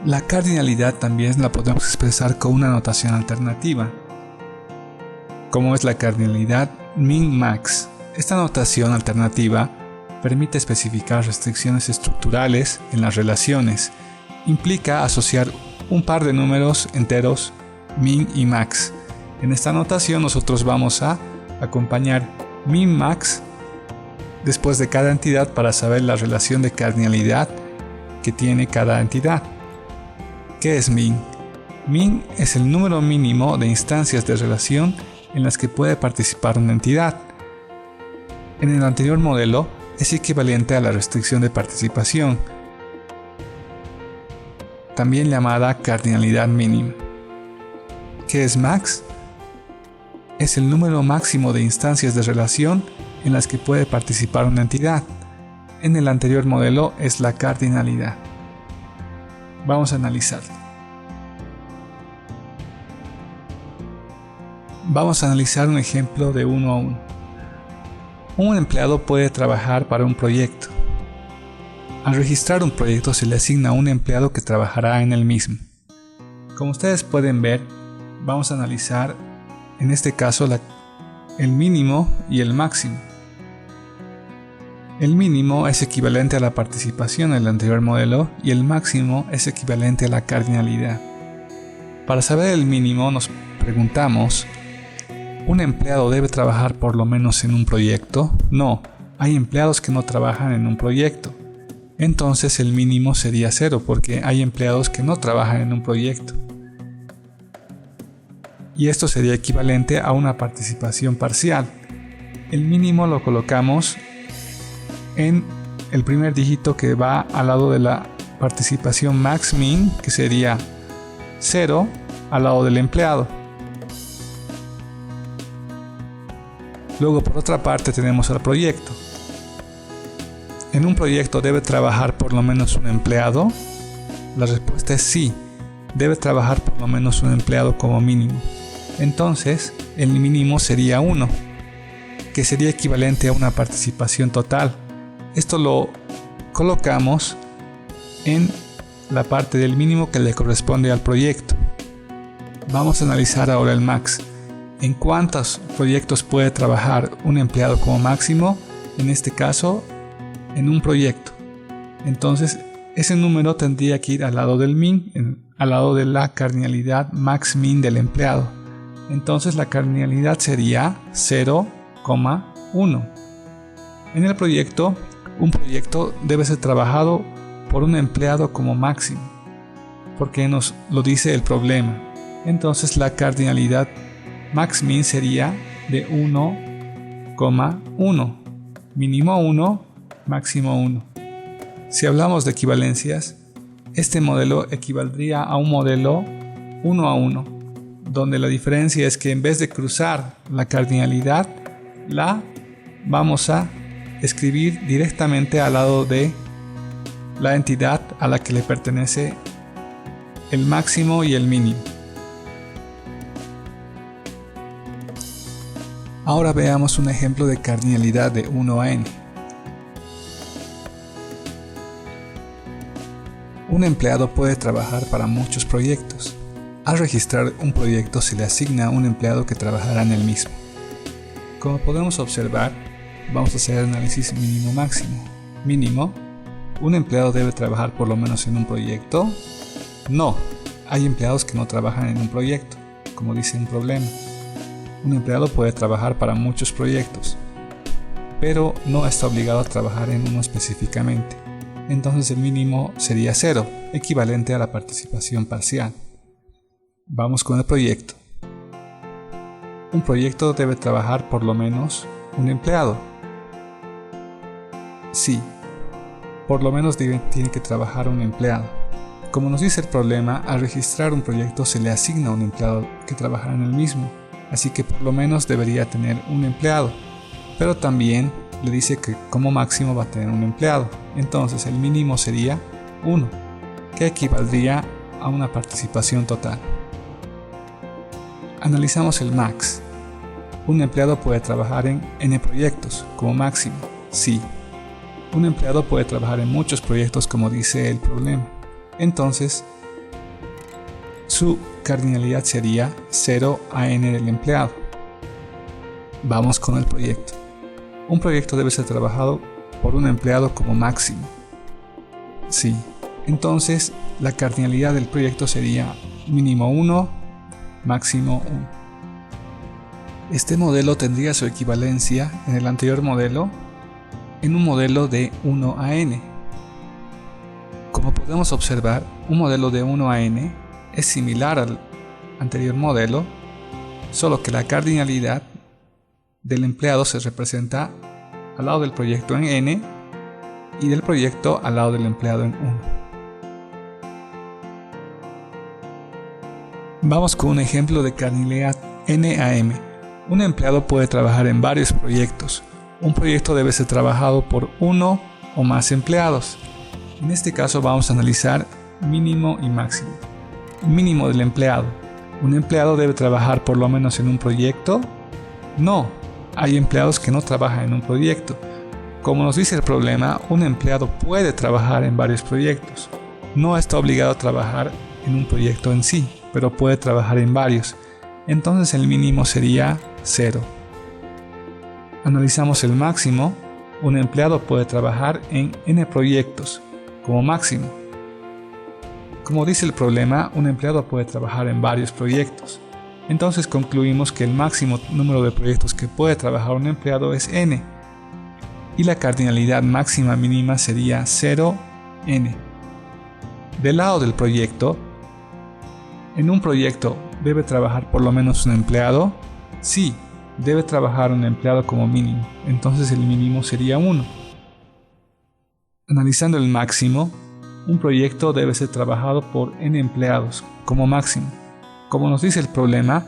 La cardinalidad también la podemos expresar con una notación alternativa, como es la cardinalidad min-max. Esta notación alternativa permite especificar restricciones estructurales en las relaciones. Implica asociar un par de números enteros min y max. En esta notación nosotros vamos a acompañar min-max después de cada entidad para saber la relación de cardinalidad que tiene cada entidad. ¿Qué es min? Min es el número mínimo de instancias de relación en las que puede participar una entidad. En el anterior modelo es equivalente a la restricción de participación, también llamada cardinalidad mínima. ¿Qué es max? Es el número máximo de instancias de relación en las que puede participar una entidad. En el anterior modelo es la cardinalidad. Vamos a analizarlo. Vamos a analizar un ejemplo de 1 a 1. Un empleado puede trabajar para un proyecto. Al registrar un proyecto se le asigna a un empleado que trabajará en el mismo. Como ustedes pueden ver, vamos a analizar en este caso el mínimo y el máximo. El mínimo es equivalente a la participación en el anterior modelo y el máximo es equivalente a la cardinalidad. Para saber el mínimo nos preguntamos, ¿un empleado debe trabajar por lo menos en un proyecto? No, hay empleados que no trabajan en un proyecto. Entonces el mínimo sería 0 porque hay empleados que no trabajan en un proyecto. Y esto sería equivalente a una participación parcial. El mínimo lo colocamos en el primer dígito que va al lado de la participación max-min, que sería 0 al lado del empleado. Luego por otra parte tenemos el proyecto. ¿En un proyecto debe trabajar por lo menos un empleado? La respuesta es sí, debe trabajar por lo menos un empleado como mínimo. Entonces el mínimo sería 1, que sería equivalente a una participación total. Esto lo colocamos en la parte del mínimo que le corresponde al proyecto. Vamos a analizar ahora el max. ¿En cuántos proyectos puede trabajar un empleado como máximo? En este caso, en un proyecto. Entonces, ese número tendría que ir al lado del min, al lado de la cardinalidad max-min del empleado. Entonces, la cardinalidad sería 0,1. En el proyecto, un proyecto debe ser trabajado por un empleado como máximo, porque nos lo dice el problema. Entonces, la cardinalidad max-min sería de 1,1. Mínimo 1, máximo 1. Si hablamos de equivalencias, este modelo equivaldría a un modelo 1 a 1, donde la diferencia es que en vez de cruzar la cardinalidad, la vamos a escribir directamente al lado de la entidad a la que le pertenece el máximo y el mínimo. Ahora veamos un ejemplo de cardinalidad de 1 a n. Un empleado puede trabajar para muchos proyectos. Al registrar un proyecto se le asigna a un empleado que trabajará en el mismo. Como podemos observar, vamos a hacer el análisis mínimo-máximo. Mínimo, ¿un empleado debe trabajar por lo menos en un proyecto? No, hay empleados que no trabajan en un proyecto, como dice un problema. Un empleado puede trabajar para muchos proyectos, pero no está obligado a trabajar en uno específicamente. Entonces el mínimo sería 0, equivalente a la participación parcial. Vamos con el proyecto. Un proyecto debe trabajar por lo menos un empleado. Sí, por lo menos tiene que trabajar un empleado. Como nos dice el problema, al registrar un proyecto se le asigna a un empleado que trabajará en el mismo, así que por lo menos debería tener un empleado, pero también le dice que como máximo va a tener un empleado. Entonces el mínimo sería 1, que equivaldría a una participación total. Analizamos el max. Un empleado puede trabajar en n proyectos como máximo. Sí. Un empleado puede trabajar en muchos proyectos como dice el problema. Entonces su cardinalidad sería 0 a n del empleado. Vamos con el proyecto. Un proyecto debe ser trabajado por un empleado como máximo. Sí, entonces la cardinalidad del proyecto sería mínimo 1, máximo 1. Este modelo tendría su equivalencia en el anterior modelo en un modelo de 1 a n. Como podemos observar, un modelo de 1 a n es similar al anterior modelo, solo que la cardinalidad del empleado se representa al lado del proyecto en n y del proyecto al lado del empleado en 1. Vamos con un ejemplo de cardinalidad n a m. Un empleado puede trabajar en varios proyectos. Un proyecto debe ser trabajado por uno o más empleados. En este caso vamos a analizar mínimo y máximo. Mínimo del empleado. ¿Un empleado debe trabajar por lo menos en un proyecto? No, hay empleados que no trabajan en un proyecto. Como nos dice el problema, un empleado puede trabajar en varios proyectos. No está obligado a trabajar en un proyecto en sí, pero puede trabajar en varios. Entonces el mínimo sería 0. Analizamos el máximo. Un empleado puede trabajar en n proyectos como máximo. Como dice el problema, un empleado puede trabajar en varios proyectos. Entonces concluimos que el máximo número de proyectos que puede trabajar un empleado es n. Y la cardinalidad máxima mínima sería 0n. Del lado del proyecto, ¿en un proyecto debe trabajar por lo menos un empleado? Sí, debe trabajar un empleado como mínimo. Entonces el mínimo sería 1. Analizando el máximo, un proyecto debe ser trabajado por n empleados como máximo. Como nos dice el problema,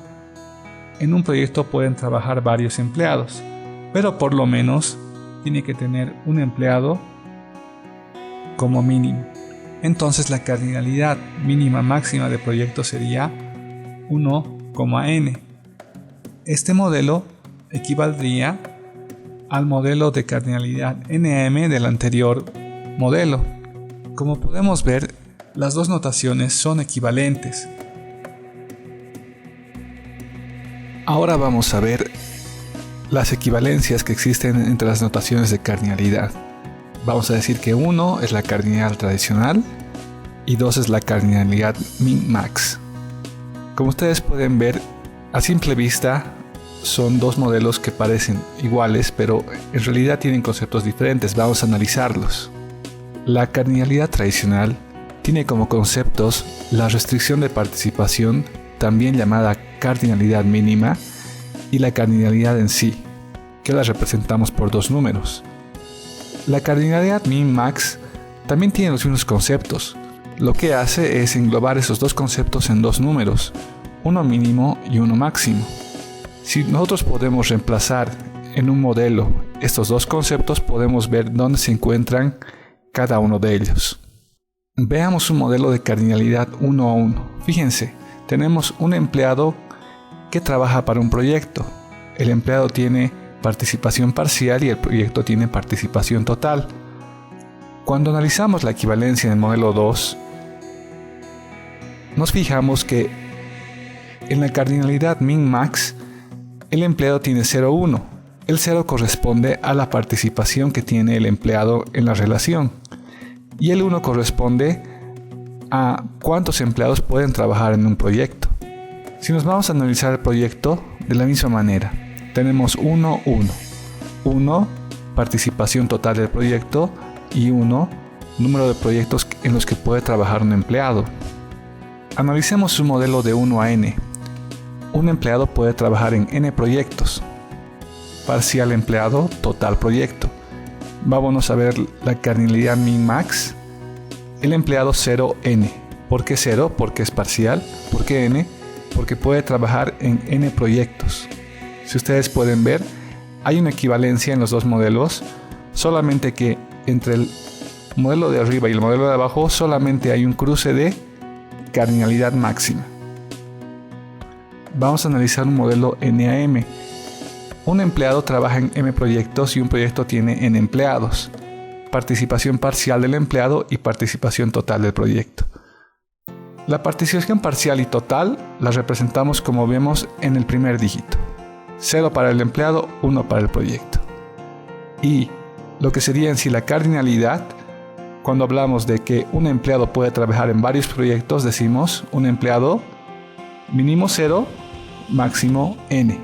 en un proyecto pueden trabajar varios empleados, pero por lo menos tiene que tener un empleado como mínimo. Entonces la cardinalidad mínima máxima de proyecto sería 1,n. Este modelo equivaldría al modelo de cardinalidad NM del anterior modelo. Como podemos ver, las dos notaciones son equivalentes. Ahora vamos a ver las equivalencias que existen entre las notaciones de cardinalidad. Vamos a decir que 1 es la cardinalidad tradicional y 2 es la cardinalidad min-max. Como ustedes pueden ver, a simple vista son dos modelos que parecen iguales, pero en realidad tienen conceptos diferentes. Vamos a analizarlos. La cardinalidad tradicional tiene como conceptos la restricción de participación, también llamada cardinalidad mínima, y la cardinalidad en sí, que la representamos por dos números. La cardinalidad min-max también tiene los mismos conceptos. Lo que hace es englobar esos dos conceptos en dos números, uno mínimo y uno máximo. Si nosotros podemos reemplazar en un modelo estos dos conceptos, podemos ver dónde se encuentran cada uno de ellos. Veamos un modelo de cardinalidad 1 a 1. Fíjense, tenemos un empleado que trabaja para un proyecto. El empleado tiene participación parcial y el proyecto tiene participación total. Cuando analizamos la equivalencia en el modelo 2, nos fijamos que en la cardinalidad min-max, el empleado tiene 0,1. El 0 corresponde a la participación que tiene el empleado en la relación. Y el 1 corresponde a cuántos empleados pueden trabajar en un proyecto. Si nos vamos a analizar el proyecto de la misma manera, tenemos 1, 1. 1, participación total del proyecto, y 1, número de proyectos en los que puede trabajar un empleado. Analicemos un modelo de 1 a n. Un empleado puede trabajar en n proyectos. Parcial empleado, total proyecto. Vámonos a ver la cardinalidad min-max. El empleado 0n. ¿Por qué 0? Porque es parcial. ¿Por qué n? Porque puede trabajar en n proyectos. Si ustedes pueden ver, hay una equivalencia en los dos modelos, solamente que entre el modelo de arriba y el modelo de abajo solamente hay un cruce de cardinalidad máxima. Vamos a analizar un modelo NAM. Un empleado trabaja en M proyectos y un proyecto tiene N empleados. Participación parcial del empleado y participación total del proyecto. La participación parcial y total la representamos como vemos en el primer dígito. 0 para el empleado, 1 para el proyecto. Y lo que sería en sí la cardinalidad, cuando hablamos de que un empleado puede trabajar en varios proyectos, decimos un empleado mínimo 0, máximo n.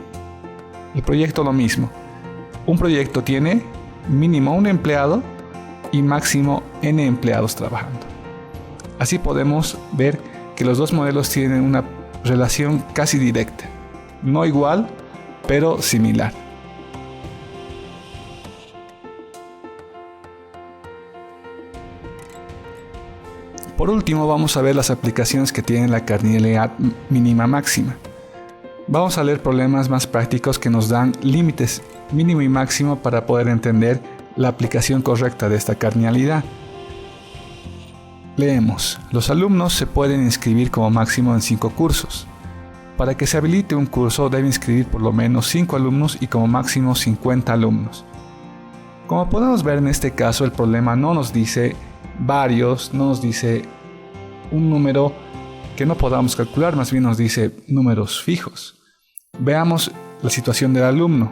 El proyecto lo mismo. Un proyecto tiene mínimo un empleado y máximo n empleados trabajando. Así podemos ver que los dos modelos tienen una relación casi directa, no igual, pero similar. Por último, vamos a ver las aplicaciones que tienen la cardinalidad mínima máxima. Vamos a leer problemas más prácticos que nos dan límites mínimo y máximo para poder entender la aplicación correcta de esta cardinalidad. Leemos: los alumnos se pueden inscribir como máximo en 5 cursos. Para que se habilite un curso debe inscribir por lo menos 5 alumnos y como máximo 50 alumnos. Como podemos ver en este caso, el problema no nos dice varios, no nos dice un número que no podamos calcular, más bien nos dice números fijos. Veamos la situación del alumno.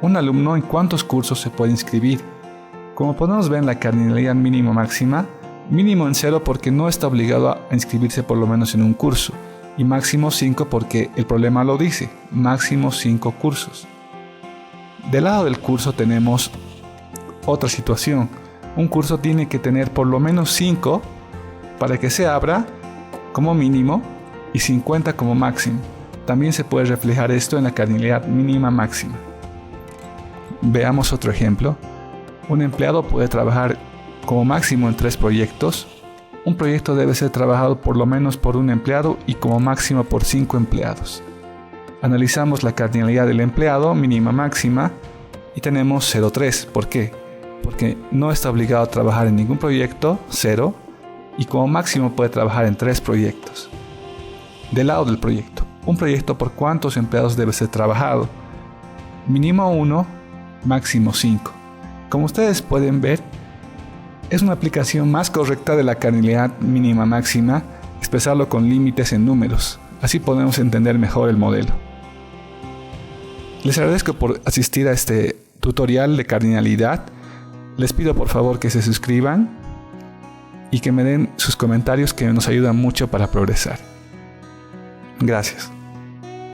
Un alumno, ¿en cuántos cursos se puede inscribir? Como podemos ver en la cardinalidad mínima máxima, mínimo en 0 porque no está obligado a inscribirse por lo menos en un curso, y máximo 5 porque el problema lo dice, máximo 5 cursos. Del lado del curso tenemos otra situación. Un curso tiene que tener por lo menos 5 para que se abra como mínimo y 50 como máximo. También se puede reflejar esto en la cardinalidad mínima máxima. Veamos otro ejemplo. Un empleado puede trabajar como máximo en 3 proyectos. Un proyecto debe ser trabajado por lo menos por un empleado y como máximo por 5 empleados. Analizamos la cardinalidad del empleado mínima máxima y tenemos 0,3. ¿Por qué? Porque no está obligado a trabajar en ningún proyecto, 0, y como máximo puede trabajar en 3 proyectos. Del lado del proyecto, un proyecto por cuántos empleados debe ser trabajado. Mínimo 1, máximo 5. Como ustedes pueden ver, es una aplicación más correcta de la cardinalidad mínima máxima expresarlo con límites en números. Así podemos entender mejor el modelo. Les agradezco por asistir a este tutorial de cardinalidad. Les pido por favor que se suscriban y que me den sus comentarios que nos ayudan mucho para progresar. Gracias.